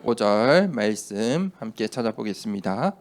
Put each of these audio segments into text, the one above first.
5절 말씀 함께 찾아보겠습니다.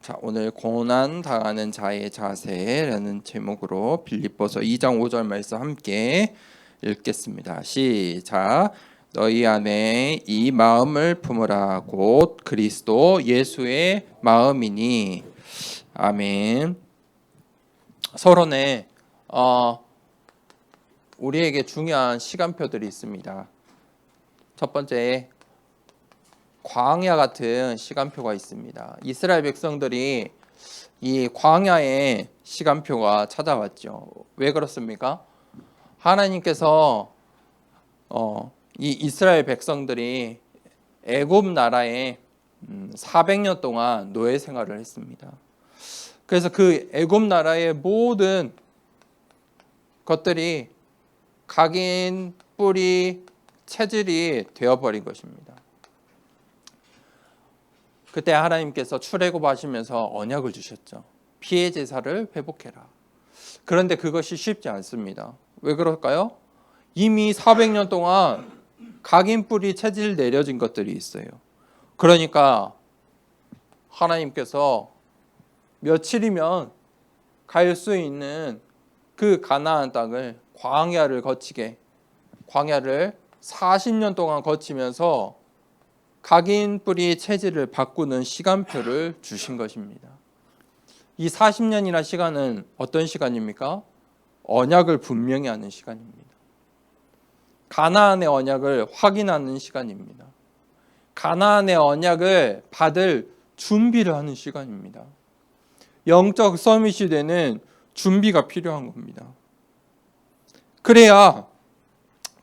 자, 오늘 고난 당하는 자의 자세라는 제목으로 빌립보서 2장 5절 말씀 함께 읽겠습니다. 시작. 너희 안에 이 마음을 품으라. 곧 그리스도 예수의 마음이니. 아멘. 서론에 우리에게 중요한 시간표들이 있습니다. 첫 번째, 광야 같은 시간표가 있습니다. 이스라엘 백성들이 이 광야의 시간표가 찾아왔죠. 왜 그렇습니까? 하나님께서 이 이스라엘 백성들이 애굽 나라에 400년 동안 노예 생활을 했습니다. 그래서 그 애굽 나라의 모든 것들이 각인, 뿌리, 체질이 되어버린 것입니다. 그때 하나님께서 출애굽하시면서 언약을 주셨죠. 피해 제사를 회복해라. 그런데 그것이 쉽지 않습니다. 왜 그럴까요? 이미 400년 동안 각인, 뿌리, 체질 내려진 것들이 있어요. 그러니까 하나님께서 며칠이면 갈 수 있는 그 가나안 땅을 광야를 40년 동안 거치면서 각인, 뿌리, 체질을 바꾸는 시간표를 주신 것입니다. 이 40년이나 시간은 어떤 시간입니까? 언약을 분명히 하는 시간입니다. 가나안의 언약을 확인하는 시간입니다. 가나안의 언약을 받을 준비를 하는 시간입니다. 영적 서밋이 되는 준비가 필요한 겁니다. 그래야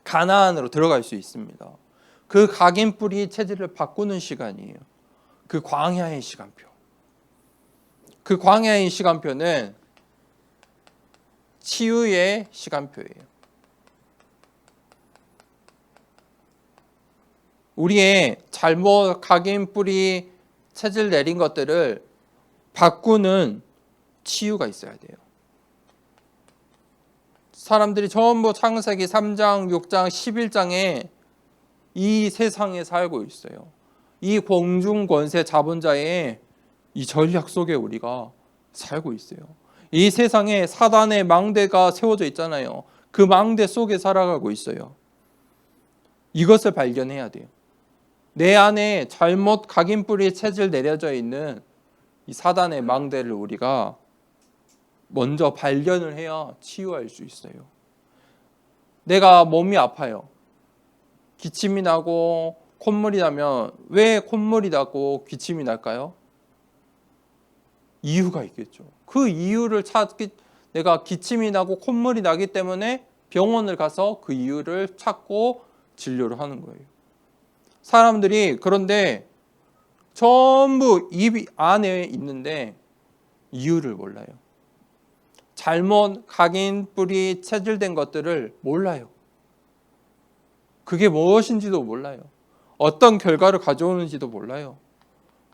가나안으로 들어갈 수 있습니다. 그 각인, 뿌리, 체질을 바꾸는 시간이에요. 그 광야의 시간표. 그 광야의 시간표는 치유의 시간표예요. 우리의 잘못 각인, 뿌리, 체질 내린 것들을 바꾸는 치유가 있어야 돼요. 사람들이 전부 창세기 3장, 6장, 11장에 이 세상에 살고 있어요. 이 공중 권세 자본자의 이 전략 속에 우리가 살고 있어요. 이 세상에 사단의 망대가 세워져 있잖아요. 그 망대 속에 살아가고 있어요. 이것을 발견해야 돼요. 내 안에 잘못 각인, 뿌리, 체질 내려져 있는 이 사단의 망대를 우리가 먼저 발견을 해야 치유할 수 있어요. 내가 몸이 아파요. 기침이 나고 콧물이 나면 왜 콧물이 나고 기침이 날까요? 이유가 있겠죠. 그 이유를 내가 기침이 나고 콧물이 나기 때문에 병원을 가서 그 이유를 찾고 진료를 하는 거예요. 사람들이 그런데 전부 입 안에 있는데 이유를 몰라요. 잘못 각인, 뿌리, 체질된 것들을 몰라요. 그게 무엇인지도 몰라요. 어떤 결과를 가져오는지도 몰라요.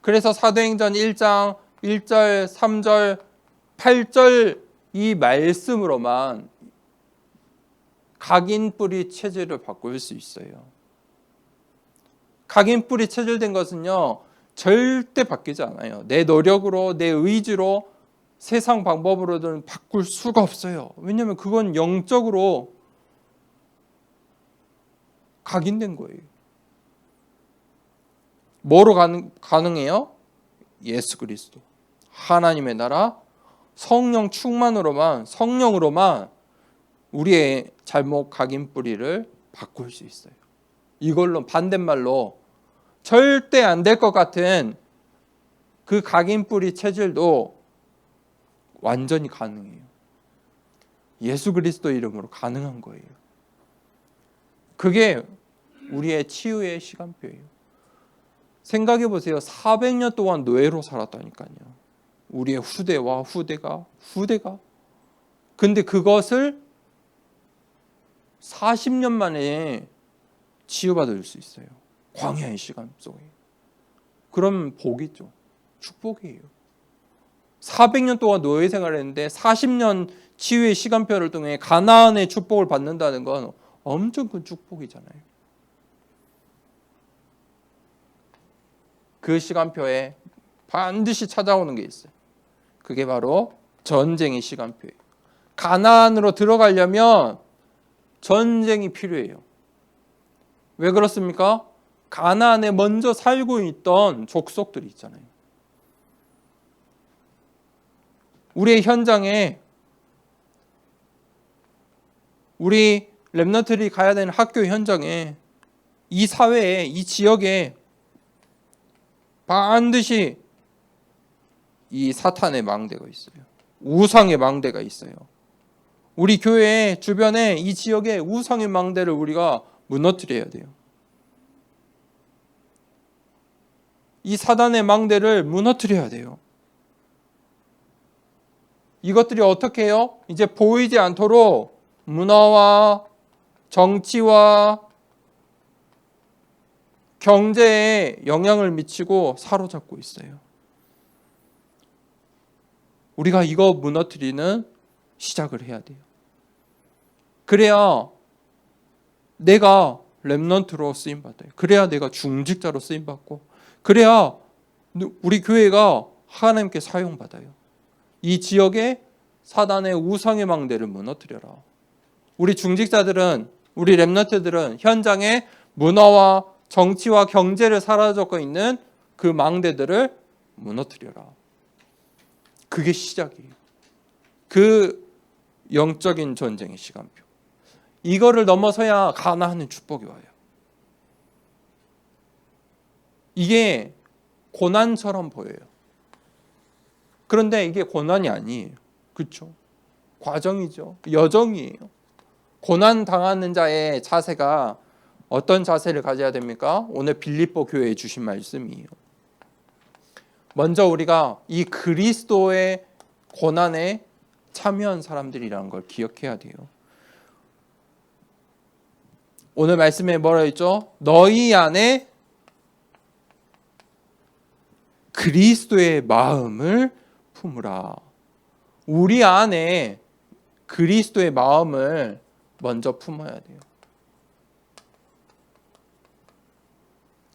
그래서 사도행전 1장 1절, 3절, 8절 이 말씀으로만 각인, 뿌리, 체질을 바꿀 수 있어요. 각인, 뿌리, 체질된 것은요 절대 바뀌지 않아요. 내 노력으로, 내 의지로, 세상 방법으로는 바꿀 수가 없어요. 왜냐하면 그건 영적으로 각인된 거예요. 뭐로 가능해요? 예수 그리스도. 하나님의 나라, 성령 성령으로만 우리의 잘못 각인 뿌리를 바꿀 수 있어요. 이걸로 반대말로 절대 안 될 것 같은 그 각인 뿌리 체질도 완전히 가능해요. 예수 그리스도 이름으로 가능한 거예요. 그게 우리의 치유의 시간표예요. 생각해 보세요. 400년 동안 노예로 살았다니까요. 우리의 후대와 후대가. 근데 그것을 40년 만에 치유받을 수 있어요. 광야의 시간 속에. 그럼 복이죠. 축복이에요. 400년 동안 노예 생활을 했는데 40년 치유의 시간표를 통해 가나안의 축복을 받는다는 건 엄청 큰 축복이잖아요. 그 시간표에 반드시 찾아오는 게 있어요. 그게 바로 전쟁의 시간표예요. 가나안으로 들어가려면 전쟁이 필요해요. 왜 그렇습니까? 가나안에 먼저 살고 있던 족속들이 있잖아요. 우리의 현장에 우리 렘넌트들이 가야 되는 학교 현장에 이 사회에 이 지역에 반드시 이 사탄의 망대가 있어요. 우상의 망대가 있어요. 우리 교회 주변에 이 지역에 우상의 망대를 우리가 무너뜨려야 돼요. 이 사단의 망대를 무너뜨려야 돼요. 이것들이 어떻게 해요? 이제 보이지 않도록 문화와 정치와 경제에 영향을 미치고 사로잡고 있어요. 우리가 이거 무너뜨리는 시작을 해야 돼요. 그래야 내가 렘넌트로 쓰임받아요. 그래야 내가 중직자로 쓰임받고, 그래야 우리 교회가 하나님께 사용받아요. 이 지역에 사단의 우상의 망대를 무너뜨려라. 우리 중직자들은, 우리 렘넌트들은 현장에 문화와 정치와 경제를 사로잡고 있는 그 망대들을 무너뜨려라. 그게 시작이에요. 그 영적인 전쟁의 시간표. 이거를 넘어서야 가나안의 축복이 와요. 이게 고난처럼 보여요. 그런데 이게 고난이 아니에요. 그렇죠? 과정이죠. 여정이에요. 고난 당하는 자의 자세가 어떤 자세를 가져야 됩니까? 오늘 빌립보 교회에 주신 말씀이에요. 먼저 우리가 이 그리스도의 고난에 참여한 사람들이라는 걸 기억해야 돼요. 오늘 말씀에 뭐라 했죠? 너희 안에 그리스도의 마음을 품으라. 우리 안에 그리스도의 마음을 먼저 품어야 돼요.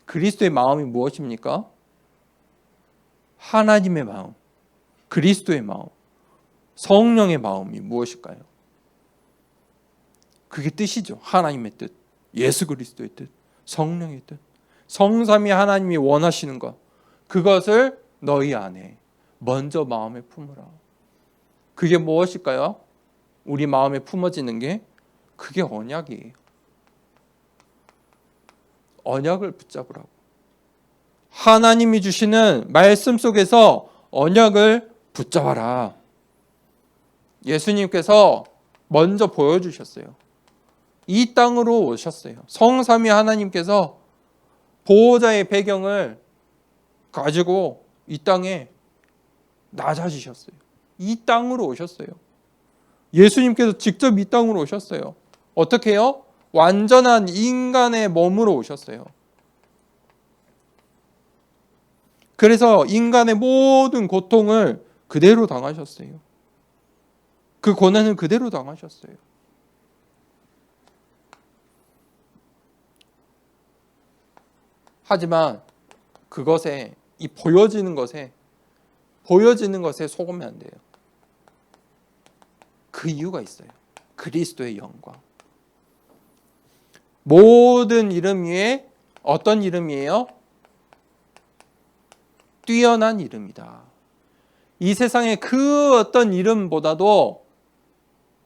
그리스도의 마음이 무엇입니까? 하나님의 마음, 그리스도의 마음, 성령의 마음이 무엇일까요? 그게 뜻이죠. 하나님의 뜻, 예수 그리스도의 뜻, 성령의 뜻, 성삼위 하나님이 원하시는 것, 그것을 너희 안에 먼저 마음에 품으라. 그게 무엇일까요? 우리 마음에 품어지는 게 그게 언약이에요. 언약을 붙잡으라고. 하나님이 주시는 말씀 속에서 언약을 붙잡아라. 예수님께서 먼저 보여주셨어요. 이 땅으로 오셨어요. 성삼위 하나님께서 보호자의 배경을 가지고 이 땅에 낮아지셨어요. 이 땅으로 오셨어요. 예수님께서 직접 이 땅으로 오셨어요. 어떻게 해요? 완전한 인간의 몸으로 오셨어요. 그래서 인간의 모든 고통을 그대로 당하셨어요. 그 고난을 그대로 당하셨어요. 하지만 그것에, 이 보여지는 것에 속으면 안 돼요. 그 이유가 있어요. 그리스도의 영광. 모든 이름 위에 어떤 이름이에요? 뛰어난 이름이다. 이 세상의 그 어떤 이름보다도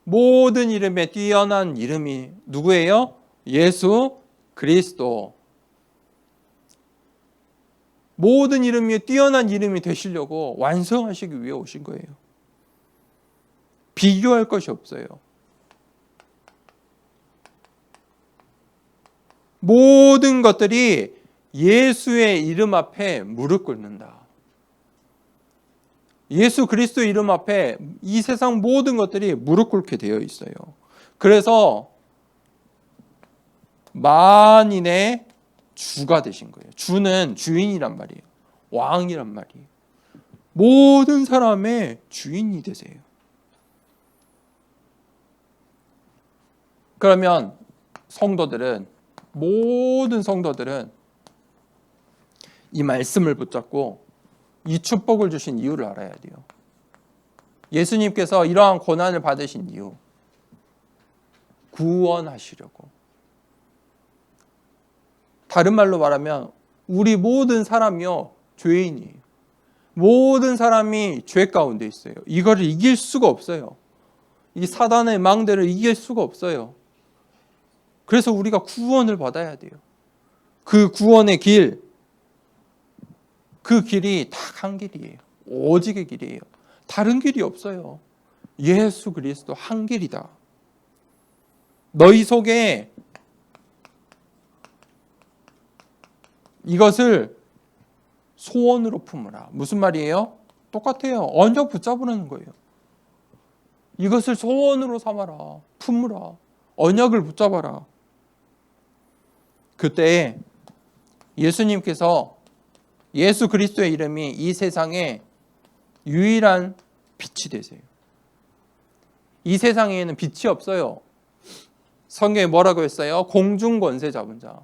모든 이름에 뛰어난 이름이 누구예요? 예수 그리스도. 모든 이름 위에 뛰어난 이름이 되시려고 완성하시기 위해 오신 거예요. 비교할 것이 없어요. 모든 것들이 예수의 이름 앞에 무릎 꿇는다. 예수 그리스도의 이름 앞에 이 세상 모든 것들이 무릎 꿇게 되어 있어요. 그래서 만인의 주가 되신 거예요. 주는 주인이란 말이에요. 왕이란 말이에요. 모든 사람의 주인이 되세요. 그러면 모든 성도들은 이 말씀을 붙잡고 이 축복을 주신 이유를 알아야 돼요. 예수님께서 이러한 고난을 받으신 이유, 구원하시려고. 다른 말로 말하면 우리 모든 사람이요 죄인이에요. 모든 사람이 죄 가운데 있어요. 이거를 이길 수가 없어요. 이 사단의 망대를 이길 수가 없어요. 그래서 우리가 구원을 받아야 돼요. 그 구원의 길, 그 길이 딱 한 길이에요. 오직의 길이에요. 다른 길이 없어요. 예수 그리스도 한 길이다. 너희 속에 이것을 소원으로 품으라. 무슨 말이에요? 똑같아요. 언약 붙잡으라는 거예요. 이것을 소원으로 삼아라. 품으라. 언약을 붙잡아라. 그때 예수님께서 예수 그리스도의 이름이 이 세상에 유일한 빛이 되세요. 이 세상에는 빛이 없어요. 성경에 뭐라고 했어요? 공중 권세 잡은 자.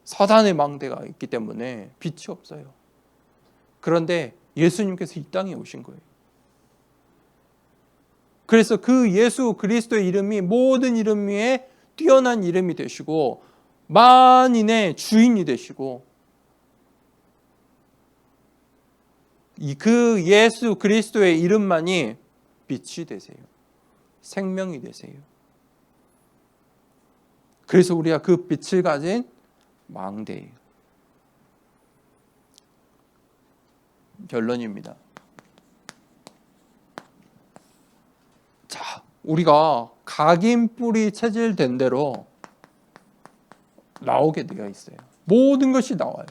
사단의 망대가 있기 때문에 빛이 없어요. 그런데 예수님께서 이 땅에 오신 거예요. 그래서 그 예수 그리스도의 이름이 모든 이름 위에 뛰어난 이름이 되시고 만인의 주인이 되시고 그 예수 그리스도의 이름만이 빛이 되세요. 생명이 되세요. 그래서 우리가 그 빛을 가진 망대예요. 결론입니다. 자, 우리가 각인 뿌리 체질된 대로 나오게 되어 있어요. 모든 것이 나와요.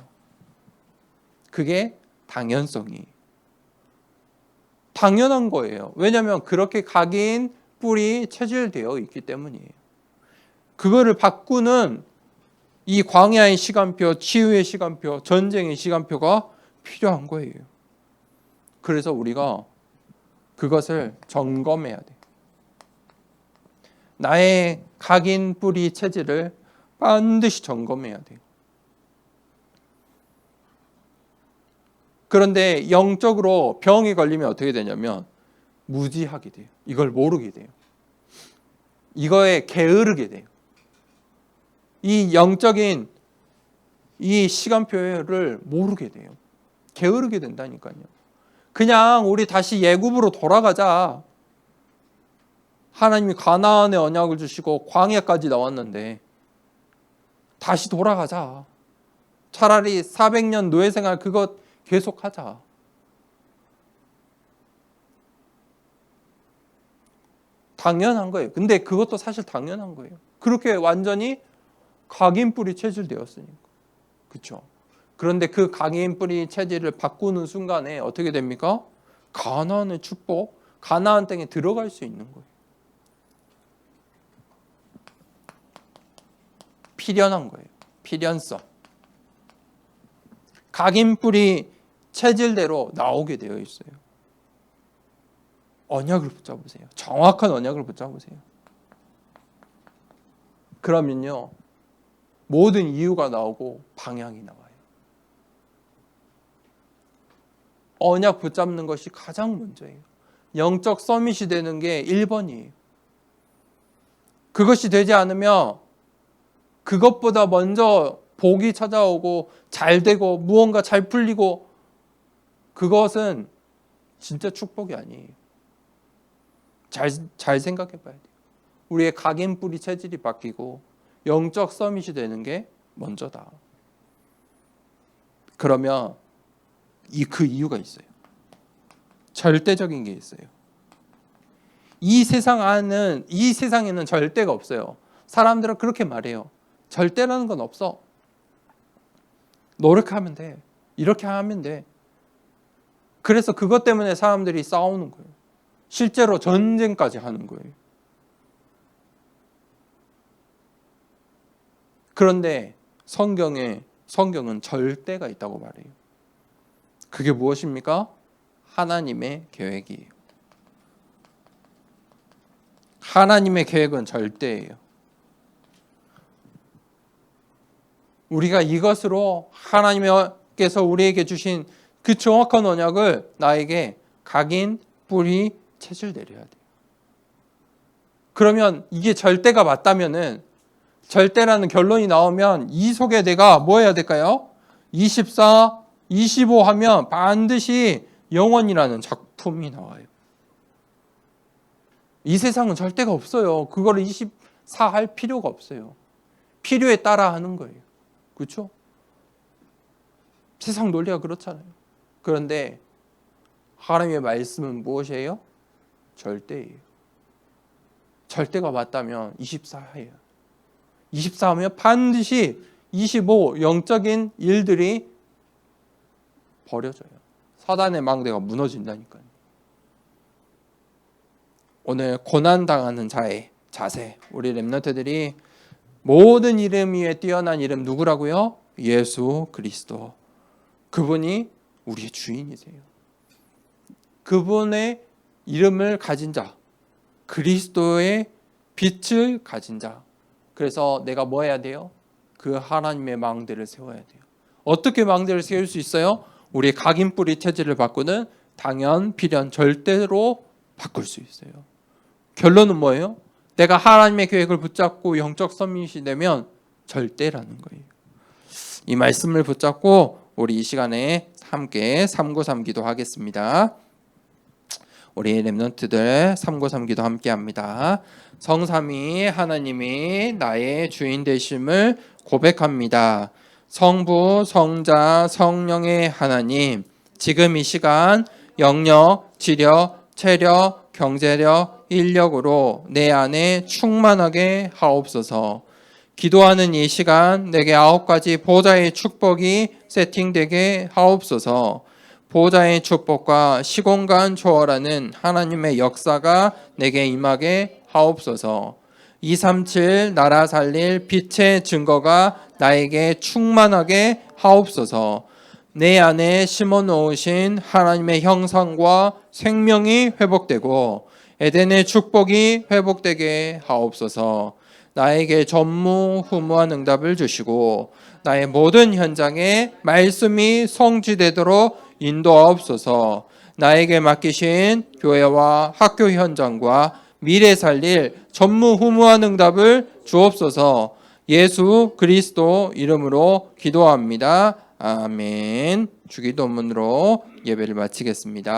그게 당연성이 당연한 거예요. 왜냐하면 그렇게 각인 뿌리 체질되어 있기 때문이에요. 그거를 바꾸는 이 광야의 시간표, 치유의 시간표, 전쟁의 시간표가 필요한 거예요. 그래서 우리가 그것을 점검해야 돼요. 나의 각인 뿌리 체질을 반드시 점검해야 돼요. 그런데 영적으로 병이 걸리면 어떻게 되냐면 무지하게 돼요. 이걸 모르게 돼요. 이거에 게으르게 돼요. 이 영적인 이 시간표를 모르게 돼요. 게으르게 된다니까요. 그냥 우리 다시 예굽으로 돌아가자. 하나님이 가나안의 언약을 주시고 광야까지 나왔는데 다시 돌아가자. 차라리 400년 노예생활 그것 계속하자. 당연한 거예요. 근데 그것도 사실 당연한 거예요. 그렇게 완전히 각인뿌리 체질되었으니까. 그렇죠? 그런데 그 각인뿌리 체질을 바꾸는 순간에 어떻게 됩니까? 가나안의 축복, 가나안 땅에 들어갈 수 있는 거예요. 필연한 거예요. 필연성. 각인뿌리 체질대로 나오게 되어 있어요. 언약을 붙잡으세요. 정확한 언약을 붙잡으세요. 그러면요, 모든 이유가 나오고 방향이 나와요. 언약 붙잡는 것이 가장 먼저예요. 영적 서밋이 되는 게 1번이에요. 그것이 되지 않으면 그것보다 먼저 복이 찾아오고 잘 되고 무언가 잘 풀리고 그것은 진짜 축복이 아니에요. 잘 생각해 봐야 돼요. 우리의 각인뿌리 체질이 바뀌고 영적 서밋이 되는 게 먼저다. 그러면 그 이유가 있어요. 절대적인 게 있어요. 이 세상에는 절대가 없어요. 사람들은 그렇게 말해요. 절대라는 건 없어. 노력하면 돼. 이렇게 하면 돼. 그래서 그것 때문에 사람들이 싸우는 거예요. 실제로 전쟁까지 하는 거예요. 그런데 성경은 절대가 있다고 말해요. 그게 무엇입니까? 하나님의 계획이에요. 하나님의 계획은 절대예요. 우리가 이것으로 하나님께서 우리에게 주신 그 정확한 언약을 나에게 각인, 뿌리, 채질 내려야 돼요. 그러면 이게 절대가 맞다면은, 절대라는 결론이 나오면 이 속에 내가 뭐 해야 될까요? 24, 25 하면 반드시 영원이라는 작품이 나와요. 이 세상은 절대가 없어요. 그거를 24 할 필요가 없어요. 필요에 따라 하는 거예요. 그렇죠? 세상 논리가 그렇잖아요. 그런데 하나님의 말씀은 무엇이에요? 절대예요. 절대가 맞다면 24예요. 24 하면 반드시 25 영적인 일들이 버려져요. 사단의 망대가 무너진다니까요. 오늘 고난당하는 자의 자세, 우리 렘넌트들이 모든 이름 위에 뛰어난 이름 누구라고요? 예수 그리스도. 그분이 우리의 주인이세요. 그분의 이름을 가진 자, 그리스도의 빛을 가진 자. 그래서 내가 뭐 해야 돼요? 그 하나님의 망대를 세워야 돼요. 어떻게 망대를 세울 수 있어요? 우리의 각인뿌리 체질을 바꾸는 당연, 필연, 절대로 바꿀 수 있어요. 결론은 뭐예요? 내가 하나님의 계획을 붙잡고 영적 서밋이 되면 절대라는 거예요. 이 말씀을 붙잡고 우리 이 시간에 함께 393 기도하겠습니다. 우리 렘넌트들 393 기도 함께 합니다. 성삼위 하나님이 나의 주인 되심을 고백합니다. 성부, 성자, 성령의 하나님, 지금 이 시간 영력, 지력, 체력, 경제력, 인력으로 내 안에 충만하게 하옵소서. 기도하는 이 시간 내게 9가지 보좌의 축복이 세팅되게 하옵소서. 보좌의 축복과 시공간 초월하는 하나님의 역사가 내게 임하게 하옵소서. 237 나라 살릴 빛의 증거가 나에게 충만하게 하옵소서. 내 안에 심어놓으신 하나님의 형상과 생명이 회복되고 에덴의 축복이 회복되게 하옵소서. 나에게 전무후무한 응답을 주시고 나의 모든 현장에 말씀이 성취되도록 인도하옵소서. 나에게 맡기신 교회와 학교 현장과 미래 살릴 전무후무한 응답을 주옵소서. 예수 그리스도 이름으로 기도합니다. 아멘. 주기도문으로 예배를 마치겠습니다.